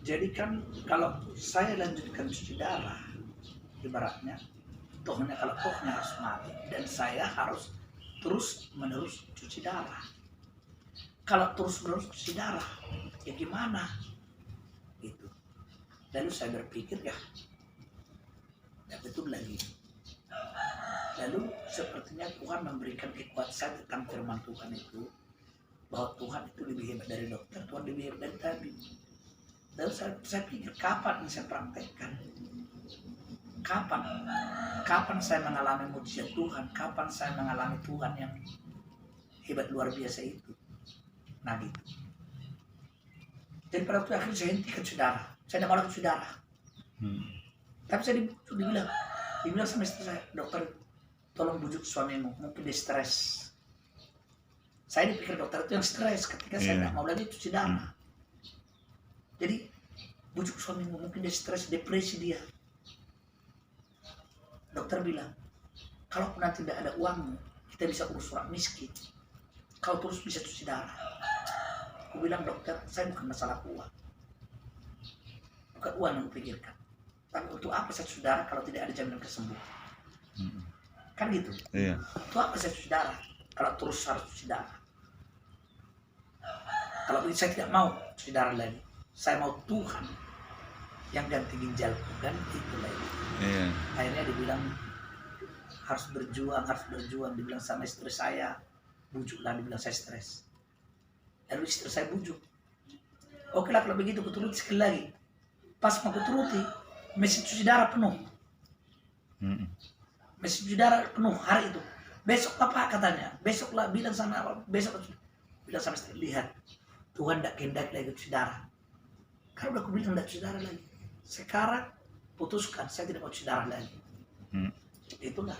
Jadi kan kalau saya lanjutkan cuci darah, ibaratnya tohnya kalau tohnya harus mati dan saya harus terus menerus cuci darah. Kalau terus menerus cuci darah, ya gimana? Gitu. Lalu saya berpikir ya betul lagi. Lalu sepertinya Tuhan memberikan kekuatan saya tentang firman Tuhan itu, bahwa Tuhan itu lebih hebat dari dokter, Tuhan lebih hebat dari tabib. Lalu saya pikir kapan saya praktekkan? Kapan saya mengalami mujizat Tuhan? Kapan saya mengalami Tuhan yang hebat luar biasa itu? Nah gitu. Jadi pada waktu akhir saya hentikan saudara. Saya tidak mau lagi saudara. Tapi saya dibilang sama istri saya, dokter, tolong bujuk suamimu, mungkin dia stres. Saya dipikir dokter itu yang stres ketika saya tidak mau lagi cuci darah. Jadi bujuk suamimu, mungkin dia stres, depresi dia. Dokter bilang, kalau nanti tidak ada uangmu, kita bisa urus orang miskin. Kau terus bisa cuci darah. Aku bilang, dokter, saya bukan masalah uang. Bukan uang yang kupikirkan. Tapi untuk apa saya cuci darah kalau tidak ada jaminan kesembuhan? Kan gitu. Iya. Untuk apa saya cuci darah kalau terus harus cuci darah? Kalau begitu saya tidak mau cuci darah lagi. Saya mau Tuhan yang ganti ginjalku, kan itu lagi. Iya. Akhirnya dibilang harus berjuang, dibilang sama istri saya, bujuklah, dibilang saya stres. Lalu istri saya bujuk, oke lah kalau begitu kuturuti sekali lagi. Pas mau kuturuti, mesin cuci darah penuh. Mesin cuci darah penuh hari itu. Besok apa katanya? Besoklah bilang sama istri, lihat Tuhan tidak kehendak lagi cuci darah. Karena udah aku bilang tidak cuci darah lagi. Sekarang putuskan saya tidak mau cuci darah lagi. Itulah.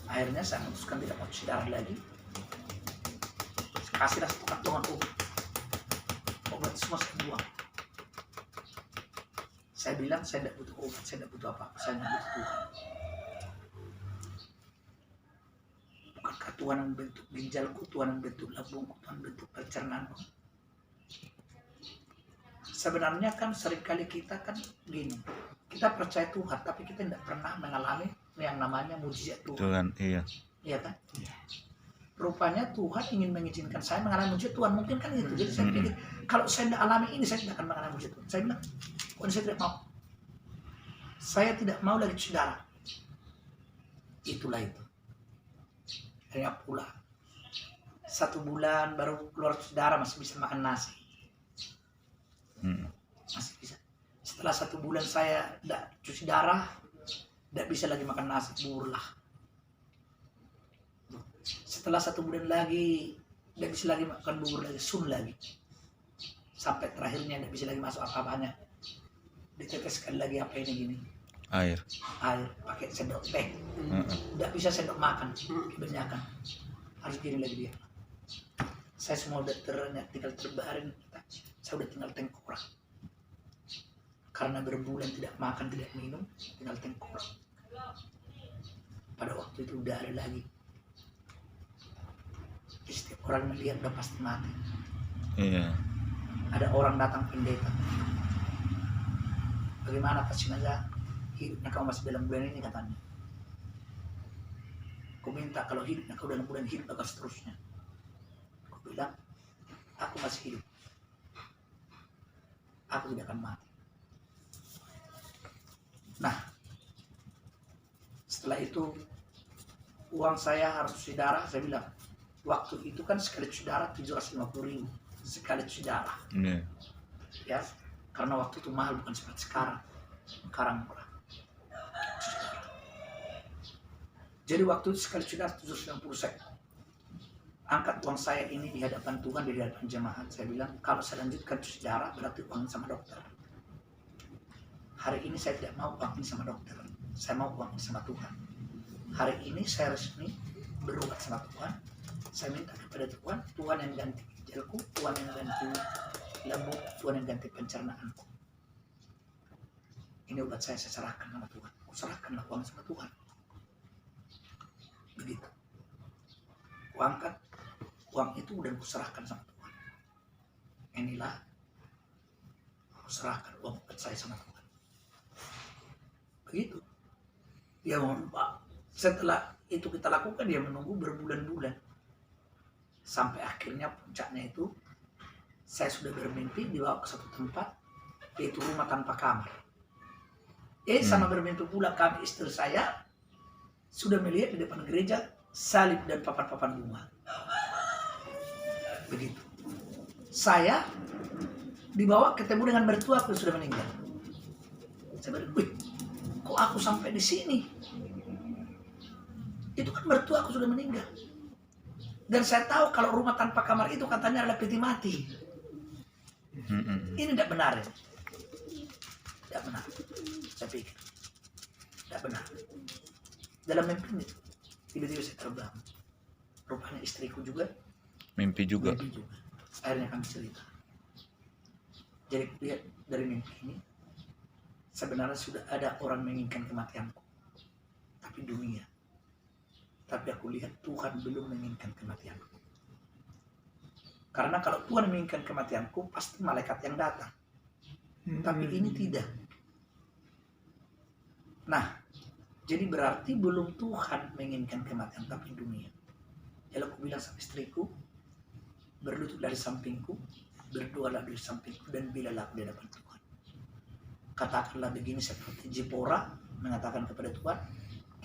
Akhirnya saya memutuskan tidak mau cuci darah lagi. Kasihlah satu kantongan obat semua saya buang. Saya bilang saya tidak butuh obat, saya tidak butuh apa-apa, saya hanya butuh Tuhan. Bukankah Tuhan yang bentuk ginjalku, Tuhan yang bentuk lambungku, Tuhan bentuk pencernaanku. Sebenarnya kan seringkali kita kan gini, kita percaya Tuhan tapi kita tidak pernah mengalami yang namanya mujizat Tuhan. Iya. Iya kan? Rupanya Tuhan ingin mengizinkan saya mengalami mujizat Tuhan, mungkin kan gitu. Jadi saya pikir kalau saya tidak alami ini saya tidak akan mengalami mujizat Tuhan. Saya bilang, saya tidak mau. Saya tidak mau lagi cuci darah. Itulah itu. Akhirnya pulang. 1 bulan baru keluar cuci darah masih bisa makan nasi. Masih bisa. Setelah 1 bulan saya tidak cuci darah, tidak bisa lagi makan nasi, burlah. Setelah 1 bulan lagi tidak bisa lagi makan bubur lagi, sun lagi. Sampai terakhirnya tidak bisa lagi masuk apa-apanya. Diteteskan lagi apa ini gini? Air pakai sendok teh. Tidak bisa sendok makan, kebanyakan. Harus gini lagi dia. Saya semua udah tinggal terbaring. Saya udah tinggal tengkorak. Karena berbulan tidak makan, tidak minum, tinggal tengkorak. Pada waktu itu udah ada lagi. Setiap orang melihat udah pasti mati. Iya. Ada orang datang pendeta. Bagaimana Pak Sinaga? Hidupnya kau masih dalam bulan ini katanya. Aku minta kalau hidupnya kau dalam bulan hidup akan seterusnya. Aku bilang, aku masih hidup. Aku tidak akan mati. Nah, setelah itu uang saya harus cuci darah. Saya bilang, waktu itu kan sekali cuci darah 750.000 sekali cuci darah. Ya, karena waktu itu mahal, bukan seperti sekarang. Sekarang murah. Jadi waktu itu sekali cuci darah 790 saya angkat uang saya ini di hadapan Tuhan, di hadapan jemaat. Saya bilang, kalau saya lanjutkan cuci darah berarti uang sama dokter. Hari ini saya tidak mau uang ini sama dokter. Saya mau uang ini sama Tuhan. Hari ini saya resmi berobat sama Tuhan. Saya minta kepada Tuhan, Tuhan yang ganti ginjalku, Tuhan yang ganti lambung, Tuhan yang ganti pencernaanku. Ini obat saya serahkan sama Tuhan. Aku serahkanlah uang sama Tuhan. Begitu. Aku angkat uang itu dan kuserahkan sama Tuhan. Inilah aku serahkan uang saya sama Tuhan. Begitu. Ya mohon Pak. Setelah itu kita lakukan, dia menunggu berbulan-bulan. Sampai akhirnya puncaknya itu, saya sudah bermimpi dibawa ke satu tempat, yaitu rumah tanpa kamar. Sama bermimpi pula kami, istri saya, sudah melihat di depan gereja, salib dan papan-papan bunga. Begitu. Saya dibawa ketemu dengan mertuaku yang sudah meninggal. Saya bilang, wih, kok aku sampai di sini? Itu kan mertuaku sudah meninggal. Dan saya tahu kalau rumah tanpa kamar itu katanya adalah peti mati. Ini tidak benar ya. Tidak benar. Saya pikir. Tidak benar. Dalam mimpi itu, tiba-tiba saya terbangun. Rupanya istriku juga. Mimpi juga. Akhirnya kami cerita. Jadi lihat dari mimpi ini, sebenarnya sudah ada orang menginginkan kematianku. Tapi dunia. Tapi aku lihat Tuhan belum menginginkan kematianku. Karena kalau Tuhan menginginkan kematianku, pasti malaikat yang datang. Tapi ini tidak. Nah, jadi berarti belum Tuhan menginginkan kematian, tapi dunia. Lalu aku bilang sama istriku, berlututlah di sampingku, berdoalah di sampingku, dan bilalah aku di hadapan Tuhan. Katakanlah begini seperti Zipora mengatakan kepada Tuhan,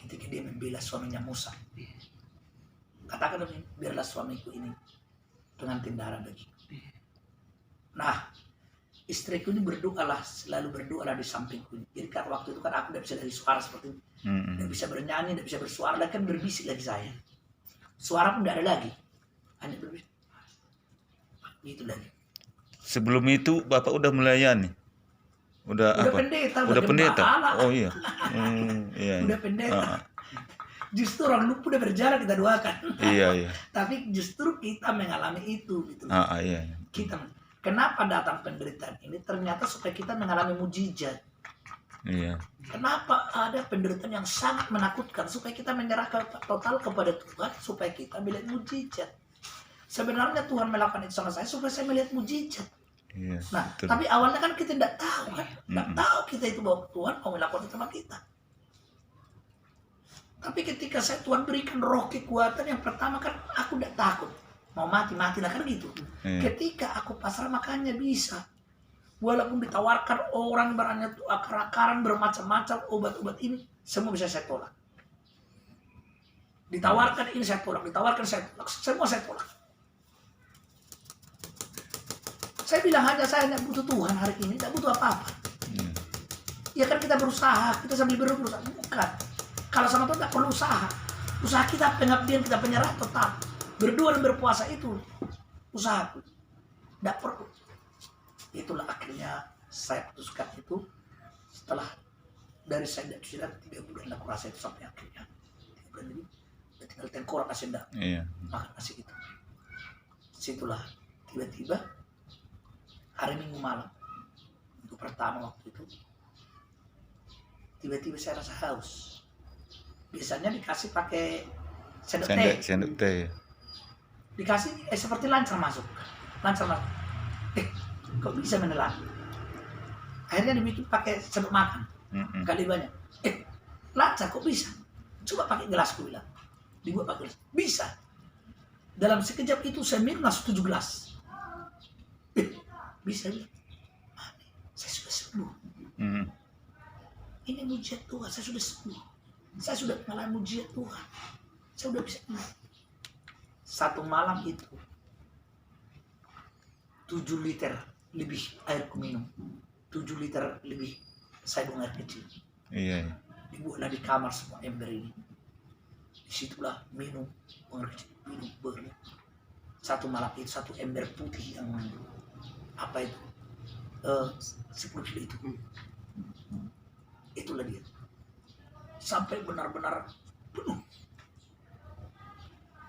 ketika dia membela suaminya Musa. Katakan begini, biarlah suamiku ini pengantin darah daging. Nah, istriku ini berdoalah, selalu berdoalah di sampingku. Jadi kan waktu itu kan aku tidak bisa dari suara seperti ini. Tidak bisa bernyanyi, tidak bisa bersuara, lagi kan berbisik lagi saya. Suara pun tidak ada lagi. Hanya berbisik. Gitu lagi. Sebelum itu Bapak udah melayani? Udah apa? Pendeta. Udah pendeta? Oh iya. Iya. Udah pendeta. Justru orang lupa udah berjalan kita doakan. Iya. Tapi justru kita mengalami itu. Gitu. Iya. Kenapa datang penderitaan ini? Ternyata supaya kita mengalami mujizat. Iya. Kenapa ada penderitaan yang sangat menakutkan? Supaya kita menyerahkan total kepada Tuhan, supaya kita melihat mujizat. Sebenarnya Tuhan melakukan itu sama saya supaya saya melihat mujizat. Iya. Nah, tapi awalnya kan kita tidak tahu kan, tidak tahu kita itu bahwa Tuhan mau melakukan itu sama kita. Tapi ketika Tuhan berikan roh kekuatan, yang pertama kan aku tidak takut. Mau mati-matilah kan gitu. Ketika aku pasrah makanya bisa. Walaupun ditawarkan orang barangnya akar-akaran bermacam-macam obat-obat ini, semua bisa saya tolak. Ditawarkan ini saya tolak, ditawarkan saya tolak, semua saya tolak. Saya bilang saya tidak butuh Tuhan hari ini, tidak butuh apa-apa. Ya kan kita berusaha, kita sambil berusaha. Bukan. Kalau sama Tuhan tidak perlu usaha. Usaha kita, pengabdian kita, penyerahan total. Berdoa dan berpuasa itu usahaku. Tidak perlu. Itulah akhirnya saya putuskan itu. Setelah dari saya tidak sudah 3 bulan aku rasa itu sampai akhirnya 3 bulan ini tinggal tengkorak nasi enggak makan nasi itu. Situlah tiba-tiba hari Minggu malam untuk pertama waktu itu tiba-tiba saya rasa haus. Biasanya dikasih pakai sendok teh. Dikasih seperti lancar masuk. Kok bisa menelan? Akhirnya dibikin pakai sendok makan. Kali banyak. Lancar kok bisa? Coba pakai gelas, aku bilang. Dibuat pakai gelas. Bisa. Dalam sekejap itu saya minum langsung 7 gelas. Bisa ya? Saya sudah sembuh. Ini mujizat Tuhan, saya sudah sembuh. Saya sudah mengalami mujizat Tuhan. Saya sudah bisa sembuh. Satu malam itu 7 liter lebih air ku minum. 7 liter lebih saya buang air kecil. Iya. Dibuatlah di kamar semua ember ini. Disitulah minum buang air kecil, minum begitu. Satu malam itu 1 ember putih yang apa itu 10 kilo itu. Itulah dia. Sampai benar-benar penuh.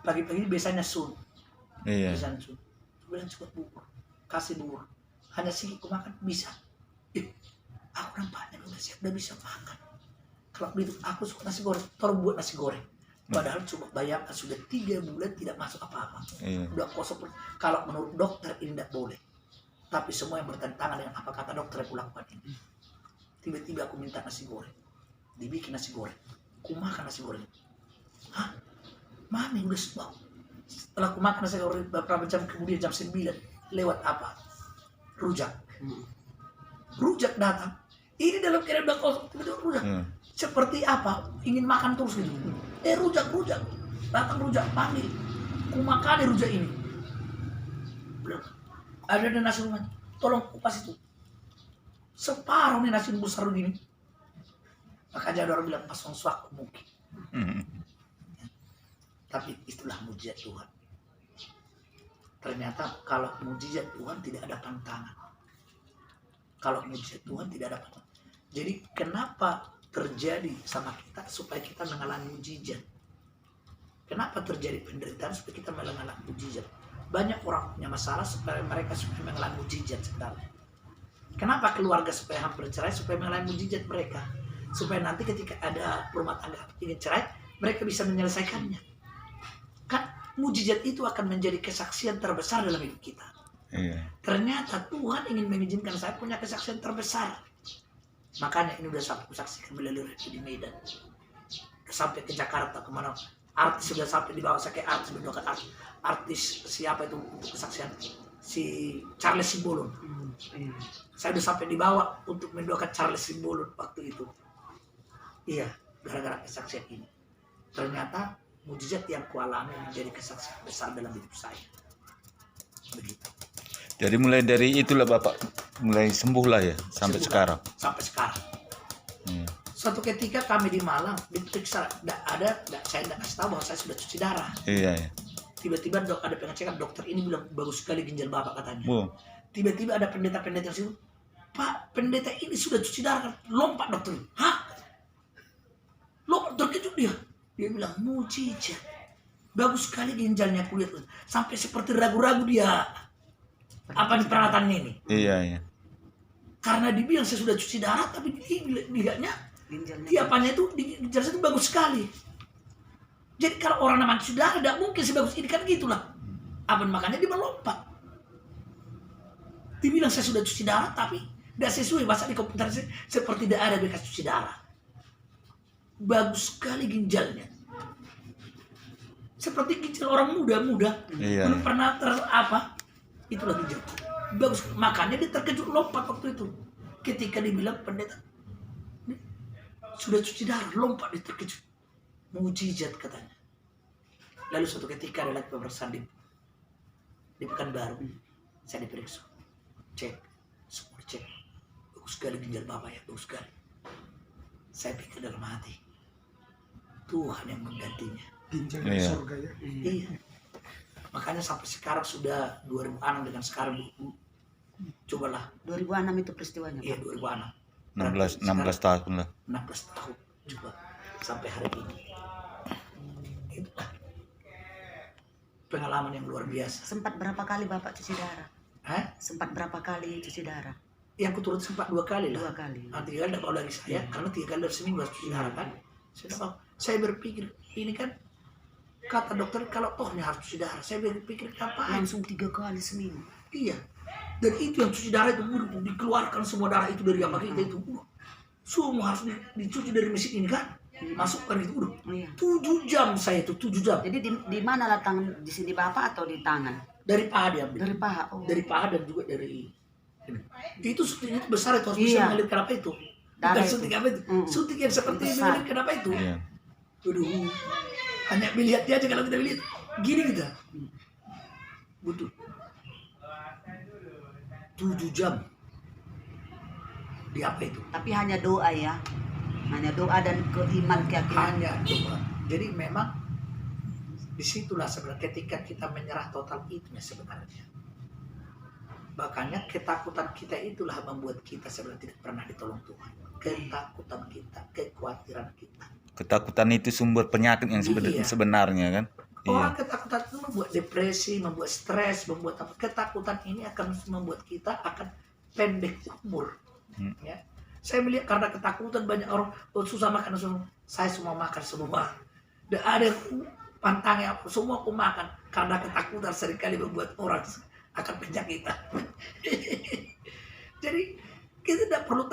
Pagi-pagi biasanya sun. Iya. Biasanya sun. Biasanya cukup bubur. Kasih bubur. Hanya sedikit makan bisa. Aku nampaknya udah siap, udah bisa makan. Kalau begitu aku suka nasi goreng. Tolong buat nasi goreng. Padahal coba bayangkan sudah 3 bulan tidak masuk apa-apa. Udah kosong. Kalau menurut dokter ini tidak boleh. Tapi semua yang bertentangan dengan apa kata dokter dokter aku lakukan ini. Tiba-tiba aku minta nasi goreng, dibikin nasi goreng, aku makan nasi goreng. Hah? Mami udah semua. Setelah aku makan nasi goreng beberapa jam kemudian jam 9 lewat apa? Rujak. Rujak datang. Ini dalam keadaan udah kosong, tiba-tiba rujak. Seperti apa? Ingin makan terus gitu. Rujak. Datang rujak, panggil. Ku makan rujak ini. Bilang, ada nasi rumah. Tolong kupas itu. Separuh nih nasi besar begini. Makanya ada orang bilang pasang suak mungkin. Tapi itulah mujizat Tuhan. Ternyata kalau mujizat Tuhan tidak ada pantangan. Kalau mujizat Tuhan tidak ada pantangan. Jadi kenapa terjadi sama kita supaya kita mengalami mujizat? Kenapa terjadi penderitaan supaya kita mengalami mujizat? Banyak orang punya masalah supaya mereka mengalami mujizat sebenarnya. Kenapa keluarga supaya hampir cerai? Supaya mengalami mujizat mereka. Supaya nanti ketika ada rumah tangga ingin cerai, mereka bisa menyelesaikannya. Kan mujizat itu akan menjadi kesaksian terbesar dalam hidup kita. Ternyata Tuhan ingin mengizinkan saya punya kesaksian terbesar. Makanya ini udah sampai kusaksikan melalui radio di Medan. Sampai ke Jakarta kemana. Artis sudah sampai di bawah saya kayak artis mendoakan artis siapa itu untuk kesaksian si Charles Simbolon. Saya udah sampai dibawa untuk mendoakan Charles Simbolon waktu itu. Iya, gara-gara kesaksian ini. Ternyata mujizat yang kualami menjadi kesaksian besar dalam hidup saya. Begitu. Jadi mulai dari itulah Bapak mulai sembuh lah ya sampai sekarang. Sampai sekarang. Suatu ketika kami di Malang diperiksa, saya tidak kasih tahu bahwa saya sudah cuci darah. Iya. Tiba-tiba ada pengecekan, dokter ini bilang bagus sekali ginjal Bapak katanya. Tiba-tiba ada pendeta-pendeta di situ. Pak, pendeta ini sudah cuci darah. Lompat dokter. Hah? Lompat, terkejut dia. Dia bilang mujizat. Bagus sekali ginjalnya kulihat. Sampai seperti ragu-ragu dia. Apa di peralatan ini? Iya. Karena dibilang saya sudah cuci darah, tapi dilihatnya tiapannya itu ginjal saya itu bagus sekali. Jadi kalau orang namanya cuci darah tidak mungkin sebagus ini kan gitulah. Apa makanya dia melompat. Dibilang saya sudah cuci darah tapi tidak sesuai bahasa di komputer seperti tidak ada bekas cuci darah. Bagus sekali ginjalnya. Seperti ginjal orang muda. Belum pernah itulah ginjal. Bagus, makanya dia terkejut lompat waktu itu. Ketika dibilang pendeta sudah cuci darah, lompat dia terkejut. Mujizat katanya. Lalu suatu ketika ada lagi pemeriksaan di Pekanbaru. Saya diperiksa. Cek, semua dicek. Bagus sekali ginjal Bapak ya, bagus sekali. Saya pikir dalam hati, Tuhan yang menggantinya. Ginjal surga ya. Iya. Makanya sampai sekarang sudah 2006 dengan sekarang cobalah. 2006 itu peristiwanya. Iya, 2006. 16 tahun lah. 16 tahun coba sampai hari ini. Itulah pengalaman yang luar biasa. Sempat berapa kali Bapak cuci darah? Sempat berapa kali cuci darah? Yang kuturut sempat 2 kali lah. 2 kali. 3 kali tidak mau lagi saya, karena 3 kali dari seminggu harus cuci darah kan. Saya berpikir ini kan kata dokter kalau tohnya harus cuci darah. Saya berpikir apa? Langsung 3 kali seminggu. Iya. Dan itu yang cuci darah itu dikeluarkan semua darah itu dari apa kita itu. Semua harus dicuci dari mesin ini kan. Masukkan itu udah. 7 jam saya itu 7 jam. Jadi di mana letak di sini Bapak atau di tangan? Dari paha diambil. Dari paha. Oh. Dari paha dan juga dari ini. Itu suntik itu besar itu harus bisa mengalirkan apa itu. Bukan suntik apa itu. Suntik yang seperti mengalirkan apa itu. Waduh. Hanya melihat dia aja kalau kita lihat gini kita. Butuh 7 jam di apa itu? Tapi hanya doa ya, hanya doa dan keyakinan. Hanya doa. Jadi memang disitulah sebenarnya ketika kita menyerah total itunya sebenarnya. Makanya ketakutan kita itulah membuat kita sebenarnya tidak pernah ditolong Tuhan. Ketakutan kita, kekhawatiran kita. Ketakutan itu sumber penyakit yang sebenarnya kan. Orang ketakutan itu membuat depresi, membuat stres, membuat apa. Ketakutan ini akan membuat kita akan pendek umur. Ya. Saya melihat karena ketakutan banyak orang susah makan semua. Saya semua makan semua. Dan ada pantangnya semua aku makan karena ketakutan seringkali membuat orang akan penyakitan. Jadi kita tidak perlu